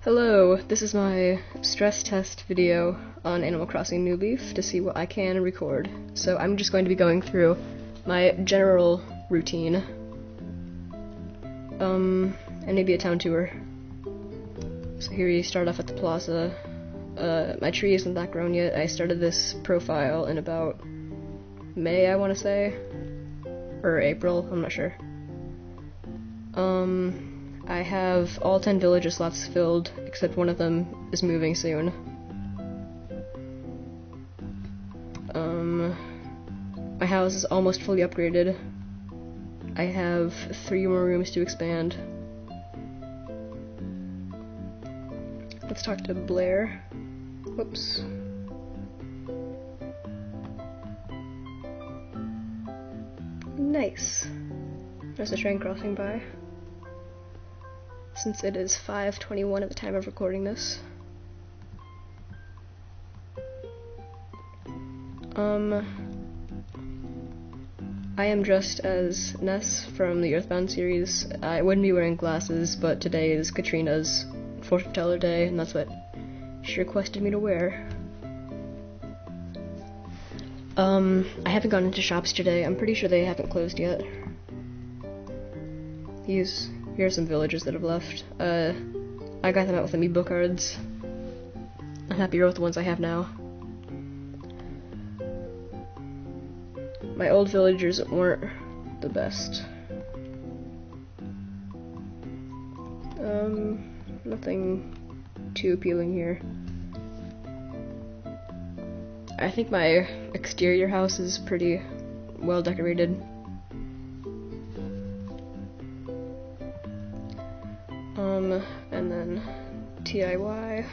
Hello, this is my stress test video on Animal Crossing New Leaf to see what I can record. So I'm just going to be going through my general routine. And maybe a town tour. So here you start off at the plaza. My tree isn't that grown yet. I started this profile in about May, I want to say. Or April, I'm not sure. I have all 10 villages slots filled, except one of them is moving soon. My house is almost fully upgraded. I have 3 more rooms to expand. Let's talk to Blair. Whoops. Nice. There's a train crossing by. Since it is 5:21 at the time of recording this. I am dressed as Ness from the Earthbound series. I wouldn't be wearing glasses, but today is Katrina's fortune teller day, and that's what she requested me to wear. I haven't gone into shops today. I'm pretty sure they haven't closed yet. Here are some villagers that have left. I got them out with amiibo cards. I'm happier with the ones I have now. My old villagers weren't the best. Nothing too appealing here. I think my exterior house is pretty well decorated. And then TIY.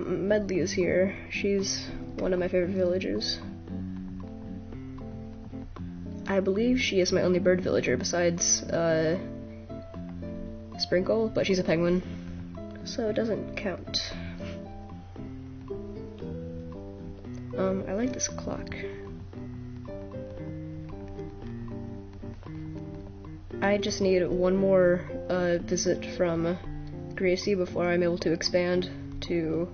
Medley is here. She's one of my favorite villagers. I believe she is my only bird villager besides, Sprinkle, but she's a penguin, so it doesn't count. I like this clock. I just need one more visit from Gracie before I'm able to expand to,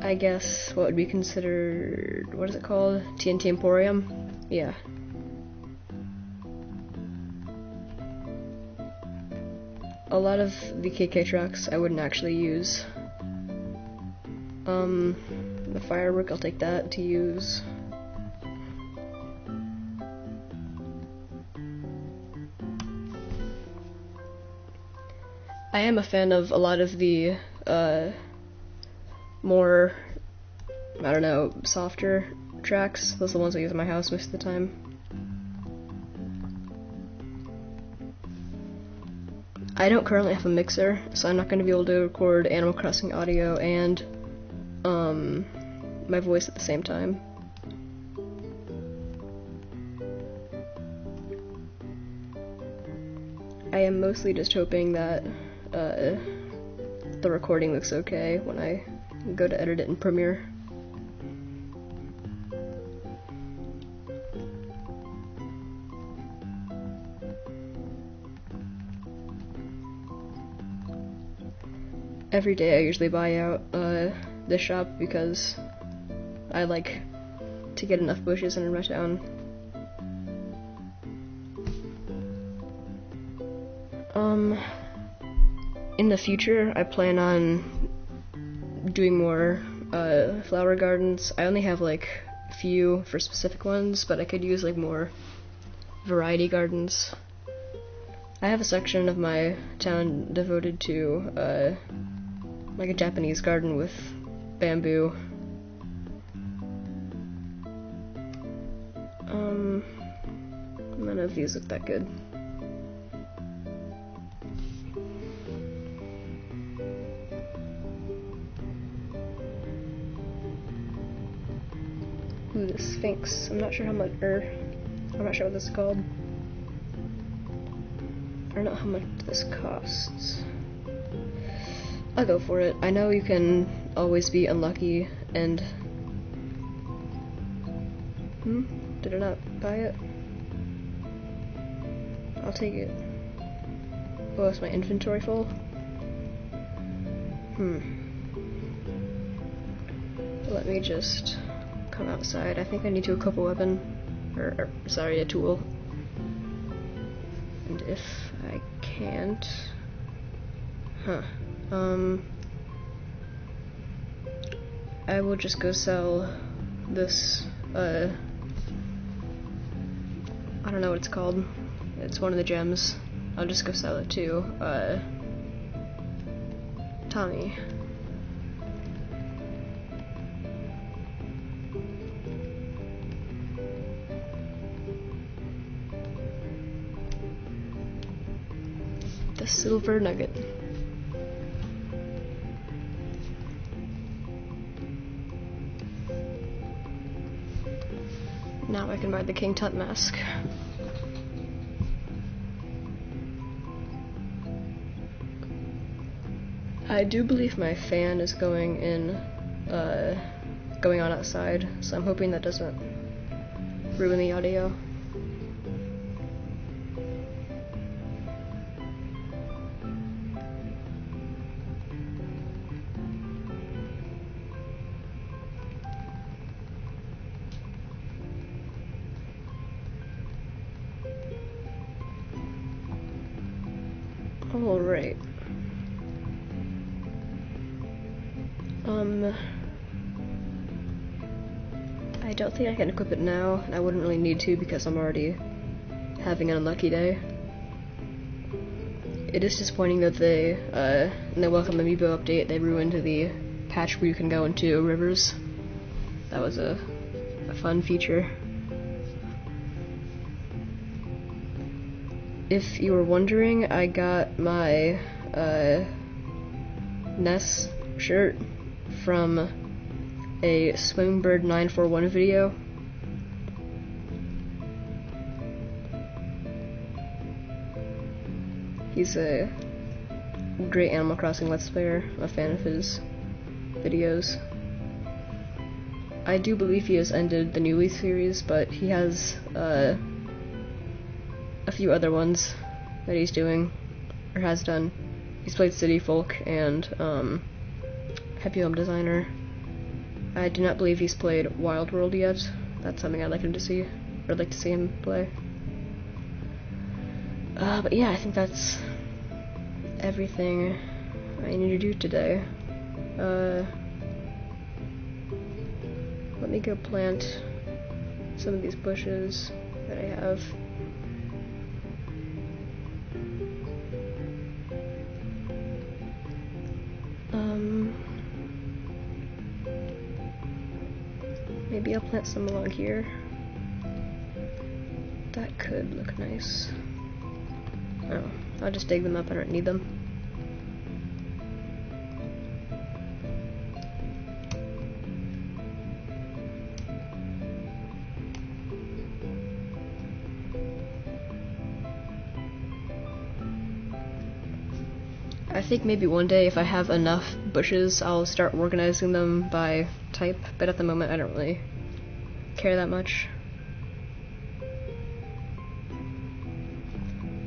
I guess what would be considered, what is it called? TNT Emporium? Yeah. A lot of the KK tracks I wouldn't actually use. The firework, I'll take that to use. I am a fan of a lot of the, more, I don't know, softer tracks. Those are the ones I use in my house most of the time. I don't currently have a mixer, so I'm not going to be able to record Animal Crossing audio and, my voice at the same time. I am mostly just hoping that, the recording looks okay when I go to edit it in Premiere. Every day I usually buy out this shop because I like to get enough bushes in my town. In the future I plan on doing more flower gardens. I only have like a few for specific ones, but I could use like more variety gardens. I have a section of my town devoted to like a Japanese garden with bamboo. None of these look that good. Ooh, the Sphinx. I'm not sure I'm not sure what this is called. I don't know how much this costs. I'll go for it. I know you can always be unlucky and... Did I not buy it? I'll take it. Oh, is my inventory full? Let me just come outside. I think I need to equip a weapon. Or sorry, a tool. And if I can't... I will just go sell this, I don't know what it's called. It's one of the gems. I'll just go sell it to, Tommy. The silver nugget. Now I can buy the King Tut mask. I do believe my fan is going on outside, so I'm hoping that doesn't ruin the audio. Alright. I don't think I can equip it now, and I wouldn't really need to because I'm already having an unlucky day. It is disappointing that they, in the Welcome Amiibo update, they ruined the patch where you can go into rivers. That was a fun feature. If you were wondering, I got my Ness shirt from a Swingbird 941 video. He's a great Animal Crossing Let's Player. I'm a fan of his videos. I do believe he has ended the New Leaf series, but he has a few other ones that he's doing, or has done. He's played City Folk and Happy Home Designer. I do not believe he's played Wild World yet. That's something I'd like him to see, or I'd like to see him play. But yeah, I think that's everything I need to do today. Let me go plant some of these bushes that I have. Maybe I'll plant some along here. That could look nice. Oh, I'll just dig them up, I don't need them. I think maybe one day if I have enough bushes, I'll start organizing them by type, but at the moment I don't really care that much.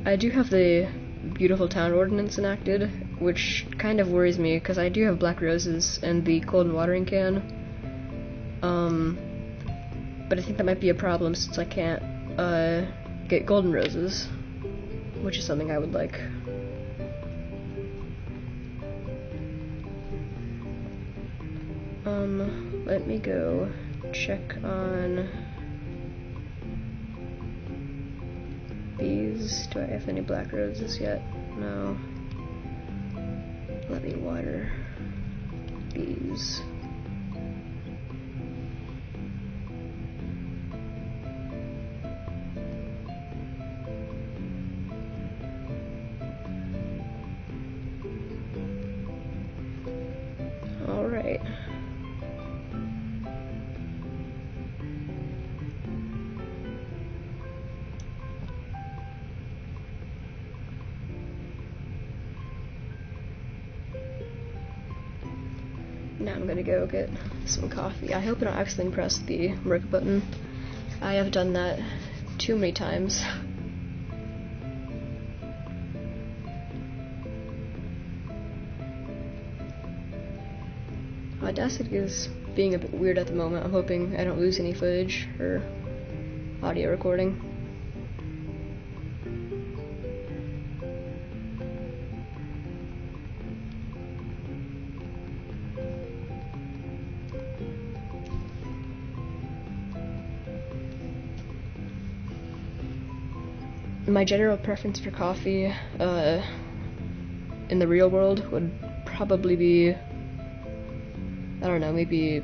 I do have the Beautiful Town Ordinance enacted, which kind of worries me, because I do have black roses and the golden watering can. But I think that might be a problem since I can't get golden roses, which is something I would like. Let me go check on these. Do I have any black roses yet? No. Let me water these. Alright. Now I'm gonna go get some coffee. I hope I don't accidentally press the work button. I have done that too many times. Audacity is being a bit weird at the moment. I'm hoping I don't lose any footage or audio recording. My general preference for coffee in the real world would probably be, I don't know, maybe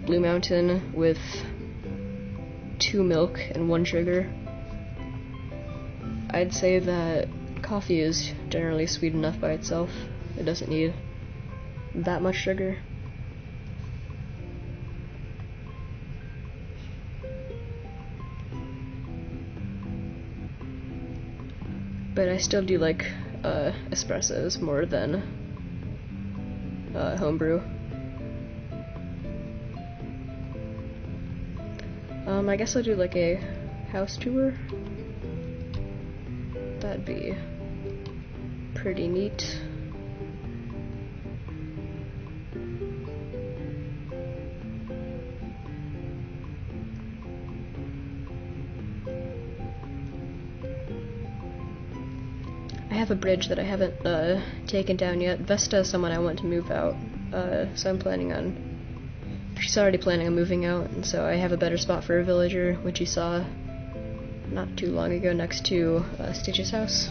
Blue Mountain with 2 milk and 1 sugar. I'd say that coffee is generally sweet enough by itself. It doesn't need that much sugar. But I still do like espressos more than homebrew. I guess I'll do like a house tour. That'd be pretty neat. I have a bridge that I haven't taken down yet. Vesta is someone I want to move out, so I'm planning on. She's already planning on moving out, and so I have a better spot for a villager, which you saw not too long ago next to Stitch's house.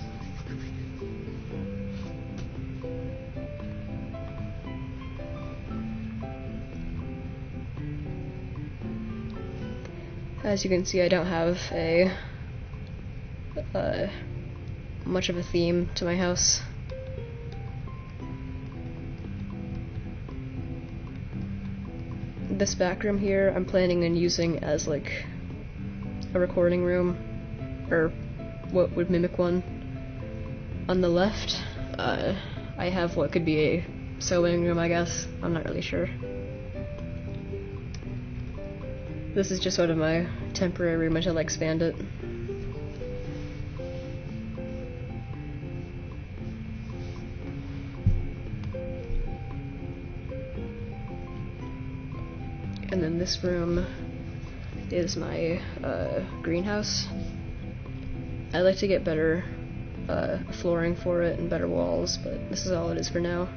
As you can see, I don't have a much of a theme to my house. This back room here I'm planning on using as like a recording room, or what would mimic one. On the left, I have what could be a sewing room, I guess. I'm not really sure. This is just sort of my temporary room until I expand it. And then this room is my greenhouse. I'd like to get better flooring for it and better walls, but this is all it is for now.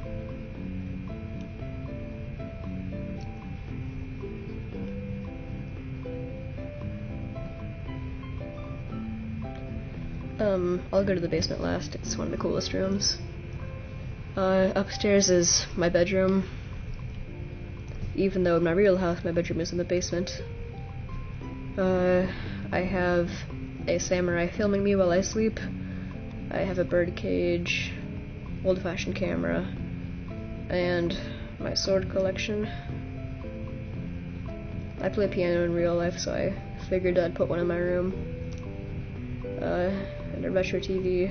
I'll go to the basement last. It's one of the coolest rooms. Upstairs is my bedroom. Even though in my real house my bedroom is in the basement. I have a samurai filming me while I sleep. I have a bird cage, old-fashioned camera, and my sword collection. I play piano in real life, so I figured I'd put one in my room. And a retro TV.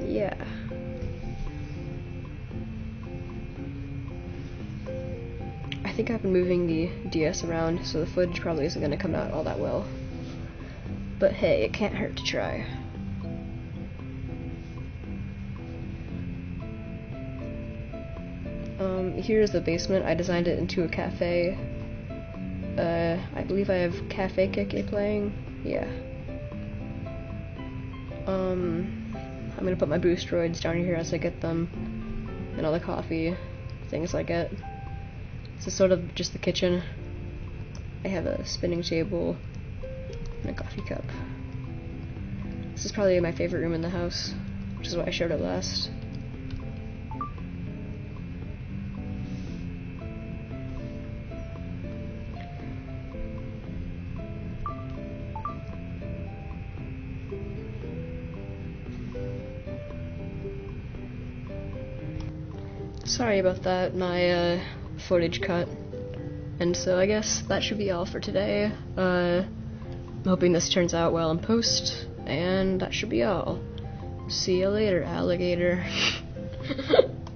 Yeah. I think I've been moving the DS around, so the footage probably isn't going to come out all that well. But hey, it can't hurt to try. Here's the basement. I designed it into a cafe. I believe I have Cafe Keke playing. Yeah. I'm gonna put my boostroids down here as I get them, and all the coffee things I get. This is sort of just the kitchen. I have a spinning table and a coffee cup. This is probably my favorite room in the house, which is why I showed it last. Sorry about that, my footage cut. And so I guess that should be all for today. I'm hoping this turns out well in post, and that should be all. See you later, alligator.